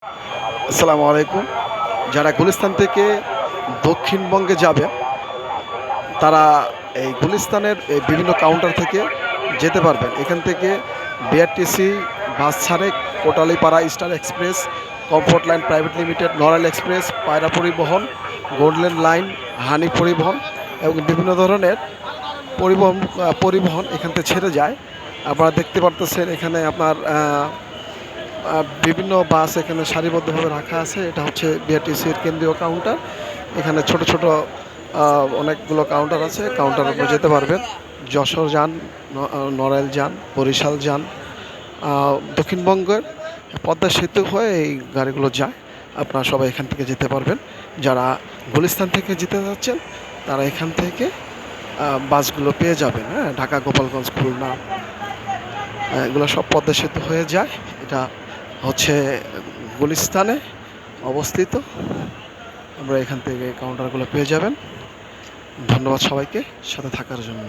আসসালামু আলাইকুম। যারা গুলিস্তান থেকে দক্ষিণবঙ্গে যাবে, তারা এই গুলিস্তানের এই বিভিন্ন কাউন্টার থেকে যেতে পারবেন। এখান থেকে বিআরটিসি বাস ছাড়ে Kotalipara star express, comfort line private limited, Narail express, পায়রা পরিবহন, গোল্ডেন লাইন, হানি পরিবহন এবং বিভিন্ন ধরনের পরিবহন এখান থেকে ছেড়ে যায়। আপনারা দেখতে পারতেছেন এখানে আপনার বিভিন্ন বাস এখানে সারিবদ্ধভাবে রাখা আছে। এটা হচ্ছে বিআরটিসির কেন্দ্রীয় কাউন্টার। এখানে ছোট ছোট অনেকগুলো কাউন্টার আছে। কাউন্টারে আপনি যেতে পারবেন। যশোর যান, নড়াইল যান, বরিশাল যান, দক্ষিণবঙ্গের পদ্মা সেতু হয়ে এই গাড়িগুলো যায়। আপনারা সবাই এখান থেকে যেতে পারবেন। যারা গুলিস্তান থেকে যেতে যাচ্ছেন, তারা এখান থেকে বাসগুলো পেয়ে যাবেন। হ্যাঁ, ঢাকা, গোপালগঞ্জ, খুলনা, এগুলো সব পদ্মা সেতু হয়ে যায়। এটা হচ্ছে গুলিস্তানে অবস্থিত। আমরা এখান থেকে কাউন্টারগুলো পেয়ে যাবেন। ধন্যবাদ সবাইকে সাথে থাকার জন্য।